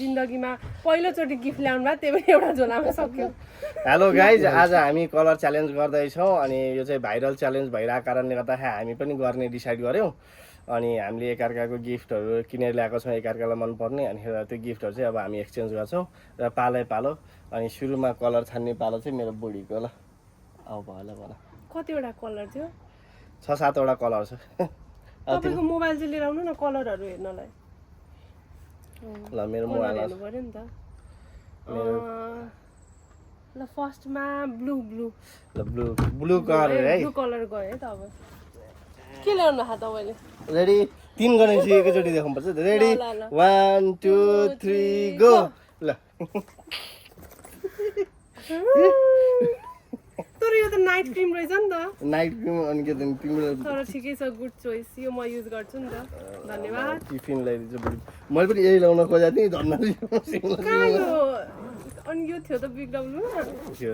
जिन्दगीमा पहिलोचोटि गिफ्ट ल्याउनु भयो त्यही पनि एउटा झोलामा सक्यो हेलो गाइज आज हामी कलर च्यालेन्ज गर्दैछौँ अनि यो चाहिँ भाइरल च्यालेन्ज भइरहेको कारणले गर्दाखेरि हामी पनि गर्ने डिसाइड गऱ्यौँ अनि हामीले एकअर्काको गिफ्टहरू किनेर ल्याएको छौँ एकअर्कालाई मनपर्ने अनि त्यो गिफ्टहरू चाहिँ अब हामी एक्सचेन्ज गर्छौँ र पालो अनि सुरुमा कलर छान्ने पालो चाहिँ मेरो बुढीको ल अब भयो भन कतिवटा कलर थियो 6-7 वटा कलर छ तपाईँको मोबाइल चाहिँ लिएर आउनु न कलरहरू हेर्नलाई ल मेरो मोबाइल हेर्नु पर्यो नि त ल फर्स्टमा ब्लू ल ब्लू कलर है ब्लू कलर गयो है त अब के ल्याउनु भएको तपाईँले रेडी 3 गणेश एकैचोटि देखाउनुपर्छ रेडी 1 2 3 गो ल तर यो त नाइट क्रिम रहेछ नि त नाइट क्रिम अनि के तिम्रो तर ठिकै छ गुड चोइस यो म युज गर्छु नि त धन्यवाद टिफिन ल्याइदिन्छु बुढी मैले पनि यही ल्याउन खोजेको थिएँ धन्ना कहाँ यो अनि यो थियो त बिग डब्लु थियो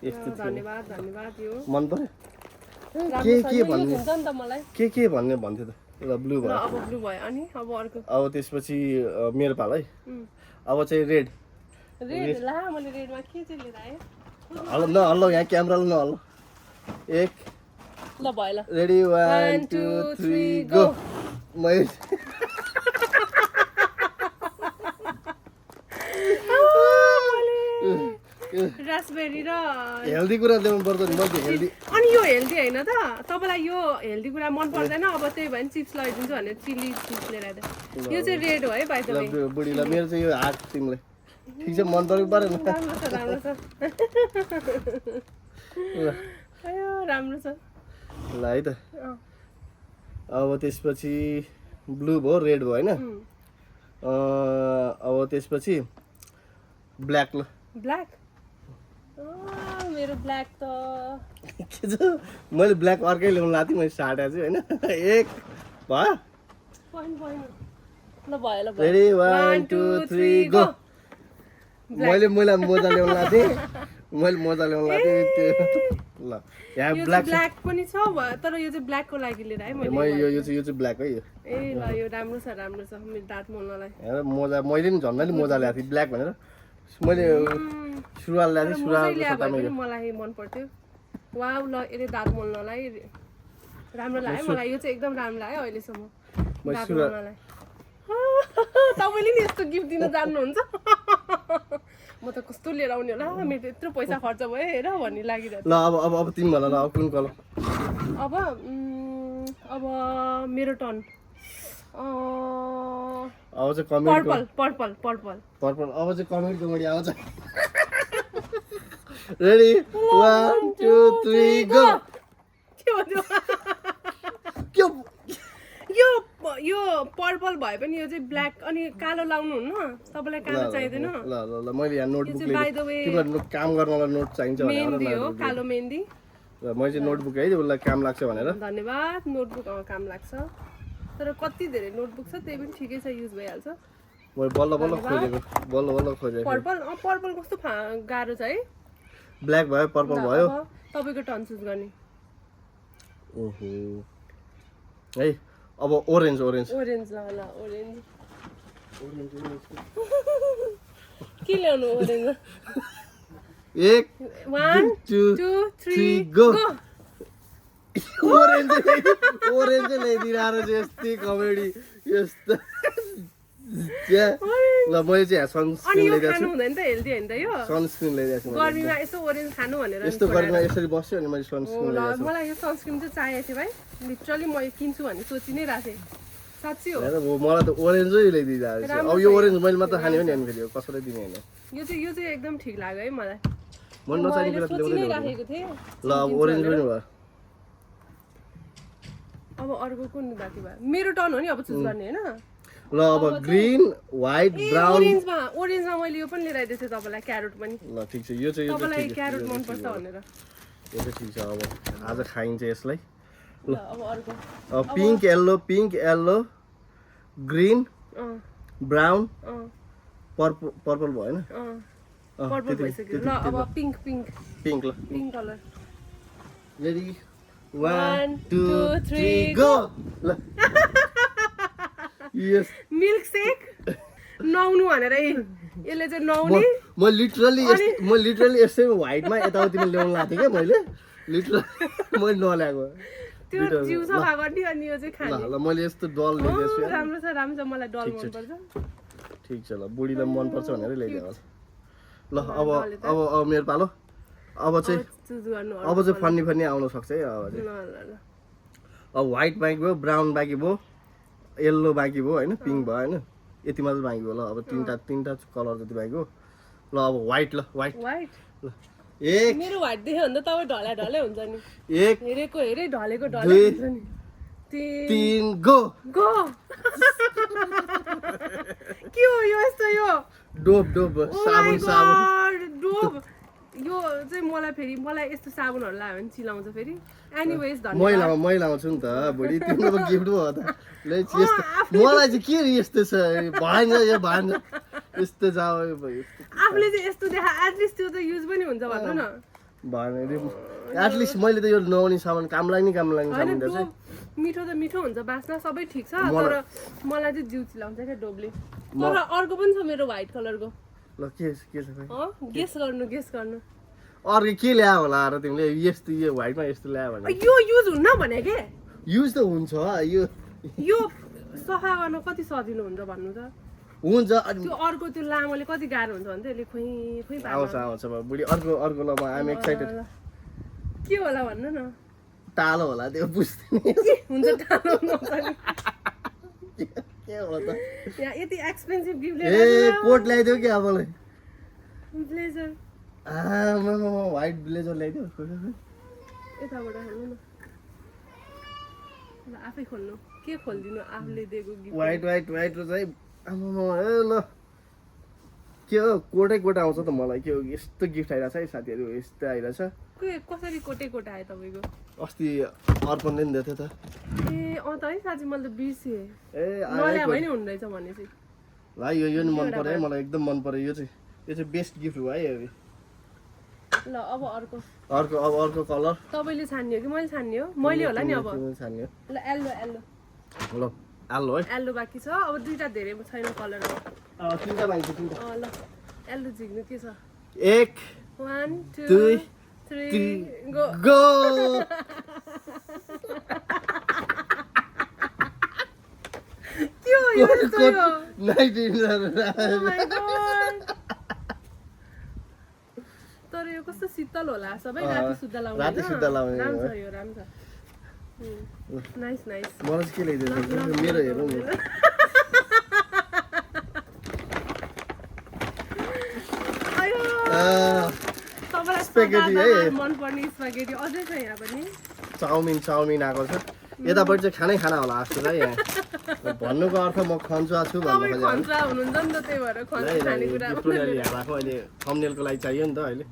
यस्तो थियो धन्यवाद यो मन पर्यो के भन्ने हुन्छ नि त मलाई के भन्ने भन्थ्यो त ल ब्लू भयो अब ब्लू भयो अनि अब अर्को अब त्यसपछि मेरो पालो है अब चाहिँ रेड ला मैले रेडमा के चाहिँ लिएर आएँ हल्लो यहाँ क्यामेराले नहल्लो एक ल भयो ल रेडी 1 2 3 गो मैले रास्पबेरी र हेल्दी कुरा ल्याउनु पर्छ नि मैले हेल्दी अनि यो हेल्दी होइन त तपाईँलाई यो हेल्दी कुरा मन पर्दैन अब त्यही भयो नि चिप्स लगाइदिन्छु भनेर चिल्ली चिप्स लिएर आएर यो चाहिँ रेड हो है बाइ द वे बुढीलाई मेरो चाहिँ यो हात तिमीलाई ठिक छ मन परेको परेन राम्रो छ राम्रो छ ल है त अब त्यसपछि ब्लू भयो रेड भयो होइन अब त्यसपछि ब्ल्याक ल ब्ल्याक मेरो ब्ल्याक त के छ मैले ब्ल्याक अर्कै ल्याउनु लाएको थिएँ मैले साटा चाहिँ होइन एक भयो ल भयो ल रेडी 1 2 3 गो मैले मोजा ल्याउनु लाएको थिएँ ल यहाँ ब्ल्याक पनि छ तर यो चाहिँ ब्ल्याकको लागि लिएर है मैले यो चाहिँ ब्ल्याक है यो ए ल यो राम्रो छ मेरो दाँत मोल्नलाई हेर मोजा मैले नि झन्डै मोजा ल्याएको थिएँ ब्ल्याक भनेर मैले सुरुवाल ल्याएको थिएँ सुरुवालको सट्टामा यो मलाई मन पर्थ्यो वाउ ल यसले दाँत मोल्नलाई राम्रो लाग्यो मलाई यो चाहिँ एकदम राम्रो लाग्यो अहिलेसम्म दाँत मोल्नलाई तपाईँले नि यस्तो गिफ्ट दिन जान्नुहुन्छ म त कस्तो लिएर आउने होला मेरो यत्रो पैसा खर्च भयो हेर भन्ने लागिरहेको ल अब तिमी भन ल अब कुन कलर अब मेरो टर्न अब चाहिँ कमेडी पर्पल पर्पल अब चाहिँ कमेडी आउँछ रेडी 1 2 3 गो के भन्यो यो पर्पल भए पनि यो चाहिँ ब्ल्याक अनि कालो लाउनु हुन्न तपाईलाई कालो चाहिदैन ल मैले यहाँ नोटबुक तिमीलाई काम गर्नलाई नोट चाहिन्छ मेहन्दी हो कालो मेहन्दी र मैले चाहिँ नोटबुक है उसलाई काम लाग्छ भनेर धन्यवाद नोटबुक काम लाग्छ तर कति धेरै नोटबुक छ त्यही पनि ठिकै छ युज भइहाल्छ मैले बल्ल खोजेको पर्पल कस्तो गाह्रो छ है ब्ल्याक भयो पर्पल भयो तपाईको टर्न चुज गर्ने ओहो है अब ओरेन्ज ल ओरेन्ज के ल्याउनु ओरेन्ज 1 2 3 गो ओरेन्ज ल्याइदिएर यस्तै कमेडी यस्तो ल मैले चाहिँ सनस्क्रिन ल्याइदिएको छु हुँदैन त हेल्दी होइन त यो सनस्क्रिन ल्याइदिएको छु गर्मीमा यसो ओरेन्ज खानु भनेर यस्तो गर्मीमा यसरी बस्यो अनि मैले सनस्क्रिन ल्याइदिएको छु मलाई यो सनस्क्रिन चाहिँ चाहिएको थियो भाइ लिटरली म यो किन्छु भन्ने सोचि नै राखेँ साँच्चै हो मलाई त ओरेन्जै ल्याइदिइरहेको छ अब यो ओरेन्ज मैले मात्र खाने हो नि अनि फेरि कसैलाई दिने होइन यो चाहिँ एकदम ठिक लाग्यो है मलाई मन नचाहिने कुरा ल्याउँदै राखेको थिएँ ल अब ओरेन्ज पनि भयो अब अर्को कुन बाँकी भयो मेरो टर्न हो नि अब चुज गर्ने हैन ल अब ग्रीन व्हाइट ब्राउन ओरेन्जमा मैले यो पनि लिएर आइदिएको थिएँ तपाईँलाई क्यारोट पनि ल ठिक छ यो चाहिँ तपाईँलाई क्यारोट मन पर्छ भनेर यो चाहिँ ठिक छ अब आज खाइन्छ यसलाई ल अब अर्को pink yellow green brown purple भयो हैन पर्पल भइसक्यो ल अब पिङ्क ल पिङ्क कलर रेडी 1 2 3 गो ल यस मिल्क सेक नुहाउनु भनेर यसले चाहिँ नुहाउने म लिटरली यसै व्हाइटमा यताउतिमा ल्याउनु लाग्थेँ क्या मैले लिटरली मैले नल्याएको त्यो जिउ सफा गर्ने अनि यो चाहिँ खाने ल मैले यस्तो डल ल्याइदिएछु राम्रो छ मलाई डल मनपर्छ ठिक छ ल बुढीलाई मनपर्छ भनेर ल्याइदिएको ल अब मेरो पालो अब चाहिँ फन्नी आउन सक्छ है अब चाहिँ अब व्हाइट बाँकी भयो ब्राउन बाँकी भयो येल्लो बाँकी भयो होइन पिङ्क भयो होइन यति मात्र बाँकी भयो ल अब तिनवटा कलर जति बाँकी हो ल अब व्हाइट ल एक मेरो व्हाइट देख्यो भने त तपाईँ ढले हुन्छ नि एक हेरेको ढलेको हुन्छ नि 3 गो के हो यो यस्तो यो डोब साबुन यो चाहिँ मलाई यस्तो साबुनहरू लगायो भने चिलाउँछ फेरि एनीवेज मै लाउँछु नि त बुढी तिम्रो गिफ्ट भयो त मलाई चाहिँ के यस्तो छ भएन यस्तो जाऊ आफूले चाहिँ यस्तो देखा एटलिस्ट त्यो त युज पनि हुन्छ भन्नु न भएन एटलिस्ट मैले त यो नआउने सामान काम लाग्ने सामान रहेछ मिठो त मिठो हुन्छ बास्ना सबै ठिक छ तर मलाई चाहिँ जिउ चिलाउँछ क्या डोबले तर अर्को पनि छ मेरो व्हाइट कलरको ल के छ गेस गर्नु अर्को के ल्यायो होला र तिमीले यस्तो यो व्हाइटमा यस्तो ल्यायो भने यो युज हुन्न भने के युज त हुन्छ यो सफा गर्न कति सजिलो हुन्छ भन्नु त हुन्छ त्यो अर्को त्यो लामोले कति गाह्रो हुन्छ भने त्यसले खोइ आउँछ बुढी अर्को ल आइ एम एक्साइटेड के होला भन्नु न टालो होला त्यो बुझ्दैन हुन्छ टालो नपर्ने के हो त यहाँ यति एक्सपेन्सिभ गिफ्ट ए कोट ल्याइदियो कि मलाई ब्लेजर व्हाइट ब्लेजर ल्याइदियो यताबाट खोल्नु न ल आफै खोल्नु के खोल्दिनु आफूले दिएको गिफ्ट व्हाइट र चाहिँ ल के हो कोट आउँछ त मलाई के हो यस्तो गिफ्ट आइरहेछ है साथीहरू यस्तो आइरहेछ कसरी कोट आयो तपाईँको अस्ति अर्पणले नि दिएको थियो त ए त है साँच्ची मैले त बिर्सेँ ए नल्याए पनि हुने रहेछ भनेपछि ल यो नि मन पर्यो है मलाई एकदम मन पर्यो यो चाहिँ बेस्ट गिफ्ट हो है ल अब अर्को कलर तपाईँले छान्ने हो कि मैले छान्ने हो मैले होला नि अब छान्ने ल एल्लो ल एल्लो है एल्लो बाँकी छ अब दुईटा धेरै छैन कलर तिनवटा बाँकी छ तिनवटा ल एल्लो झिक्नु के छ 1 2 3 गो के हो यो यस्तो यो तर यो कस्तो शीतल होला सबै राति सुत्दा लाउने राम्रो छ यो राम्रो छ नाइस मलाई चाहिँ के ल्याइदियो मेरो हेरौँ न तपाईँलाई मनपर्ने स्पागेटी अझै छ यहाँ पनि चाउमिन आएको छ यतापट्टि चाहिँ खाना होला जस्तो है यहाँ भन्नुको अर्थ म खन्चुवा छु भन्नु हुनुहुन्छ नि त त्यही भएर अहिले थम्बनेलको लागि चाहियो नि त अहिले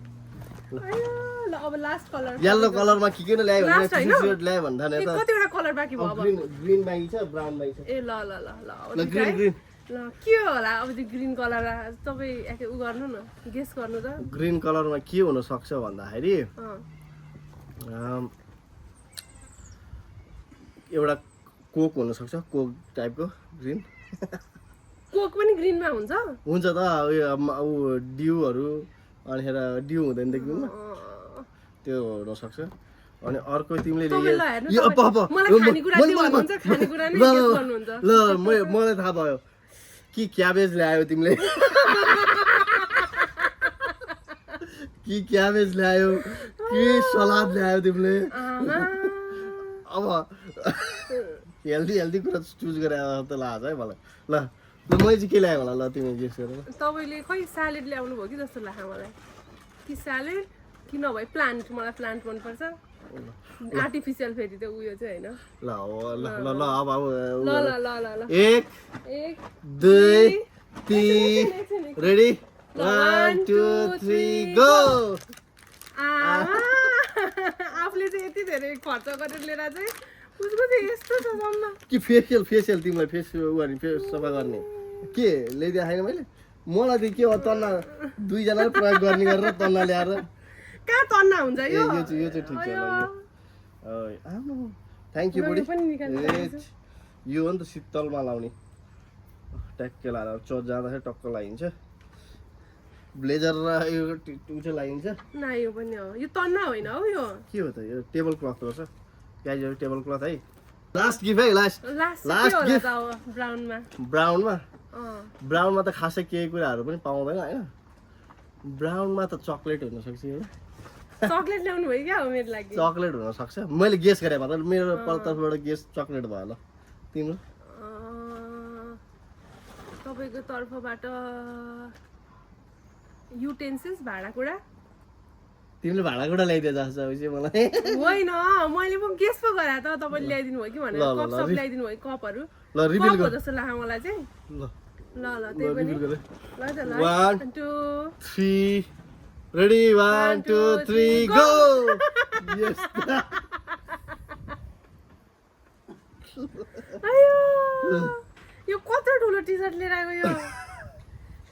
ल अब लास्ट कलर येल्लो कलरमा के ल्यायो भने ल्यायो भन्दा नि त कतिवटा कलर बाँकी भयो अब ग्रीन बाँकी छ ब्राउन बाँकी छ ए ल ग्रीन ल के होला अब त्यो ग्रीन कलर तपाईँ एकै उ गर्नु न गेस गर्नु त ग्रीन कलरमा के हुन सक्छ भन्दाखेरि एउटा कोक हुन सक्छ कोक टाइपको ग्रीन कोक पनि ग्रीनमा हुन्छ त उयो ड्यूहरू अनि ड्यू हुँदैन देख्नु त्यो हुन सक्छ अनि अर्को तिमीले ल मलाई थाहा भयो कि क्याबेज ल्यायो तिमीले कि क्याबेज ल्यायो कि सलाद ल्यायो तिमीले अब हेल्दी कुरा चुज गरेर त लाग्छ है मलाई ल मैले चाहिँ के ल्याएँ होला ल तिमी गेस गर तपाईँले खै स्यालेड ल्याउनु भयो कि जस्तो लाग्छ मलाई कि स्यालेड कि नभए प्लान्ट मलाई प्लान्ट मनपर्छ आर्टिफिसियल फेरि त उयो चाहिँ होइन ल अब ल 1 2 3 रेडी 1 2 3 गो आफूले चाहिँ यति धेरै खर्च गरेर लिएर चाहिँ उसको चाहिँ यस्तो छ सम्म कि फेसियल तिमीलाई फेस सफा गर्ने के ल्याइदिएको छैन मैले मलाई त के हो तन्ना दुईजनाले प्रयोग गर्ने गरेर तन्ना ल्याएर कहाँ तन्ना हुन्छ यो चाहिँ ठिक छ थ्याङ्क यू बुढी यो हो नि त शीतलमा लाउने ट्याक्कै लाएर चर्च जाँदाखेरि टक्क लगाइन्छ ब्लेजर र यो उ चाहिँ लगाइन्छ न यो पनि हो यो तन्ना होइन हौ यो के हो त यो टेबल क्लथ रहेछ गाइजहरु टेबल क्लथ है लास्ट गिफ्ट है लास्ट लास्ट गिफ्ट ब्राउनमा ब्राउनमा त खासै केही कुराहरू पनि पाउँदैन हैन ब्राउनमा त चकलेट हुन सक्छ हो चकलेट ल्याउनु भयो क्या हो मेरो लागि चकलेट हुन सक्छ मैले गेस गरे मतलब मेरो तर्फबाट गेस चकलेट भयो ल तिम्रो तपाईको तर्फबाट युटेन्सिल्स भाँडाकुँडा तिमीले भाँडाकुँडा ल्याइदिए जस्तो चाहिँ मलाई होइन मैले पनि गेस पो गरे त तपाईले ल्याइदिनु भयो कि भनेर ल, ल, कप ल, सप ल्याइदिनु भयो कपहरु ल रिभिल कप हो गर जस्तो लाग्यो मलाई चाहिँ ल ल ल त्यही पनि रिभिल गरे ल त ल 1 2 3 रेडी 1 2 3 गो यस आयो यो कत्रो ठुलो टी-शर्ट लिएर आएको यो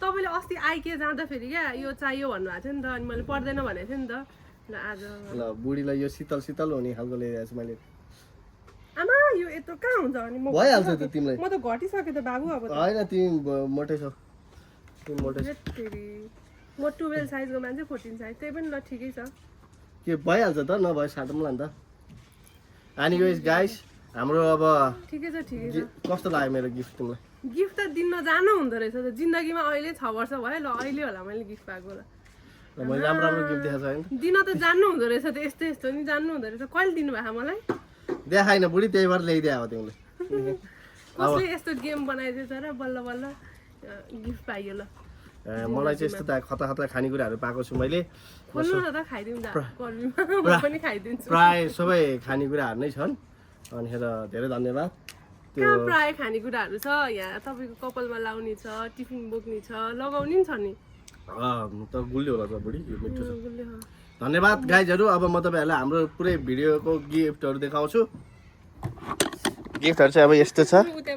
तपाईले अस्ति आइके जाँदा फेरि क्या यो चाहियो भन्नुभएको थियो नि त अनि मैले पर्दैन भनेको थिएँ नि त ल आज ल बुढीलाई यो शीतल शीतल हुने खालको ल्याइदिएको छु मैले आमा यो यत्रो कहाँ हुन्छ अनि म भइहाल्छ त तिमीलाई म त घटिसके त बाबु अब त हैन तिमी मोटै छौ तिमी मोटै छौ फेरि म 12 साइजको मान्छे 14 साइज त्यही पनि ल ठिकै छ के भइहाल्छ त नभए साटौँला नि त अनि गाइस हाम्रो अब ठिकै छ कस्तो लाग्यो मेरो गिफ्ट तिमीलाई गिफ्ट त दिन जानु हुँदो रहेछ त जिन्दगीमा अहिले 6 वर्ष भयो ल अहिले होला मैले गिफ्ट पाएको ल मैले राम्रो राम्रो गिफ्ट देखाएको छैन दिन त जान्नु हुँदो रहेछ त यस्तो यस्तो नि जान्नु हुँदो रहेछ कहिले दिनुभएको मलाई देखाइन बुढी त्यही भएर ल्याइदिए हो तिमीले कसले यस्तो गेम बनाइदिएछ र बल्ल बल्ल गिफ्ट पाइयो ल मलाई चाहिँ यस्तो त खतरा खतरा खानेकुराहरू पाएको छु मैले खोल्नु न त खाइदिउँ त गर्मीमा म पनि खाइदिन्छु प्राय सबै खानेकुराहरू नै छन् अनि धेरै धन्यवाद कहाँ प्राय खानेकुराहरू छ यहाँ तपाईँको कपालमा लाउने छ टिफिन बोक्ने छ लगाउने नि छ नि त गुलियो होला त बुढी यो मिठो छ गुलियो, धन्यवाद गाइजहरू अब म तपाईँहरूलाई हाम्रो पुरै भिडियोको गिफ्टहरू देखाउँछु गिफ्टहरू चाहिँ अब यस्तो छ उता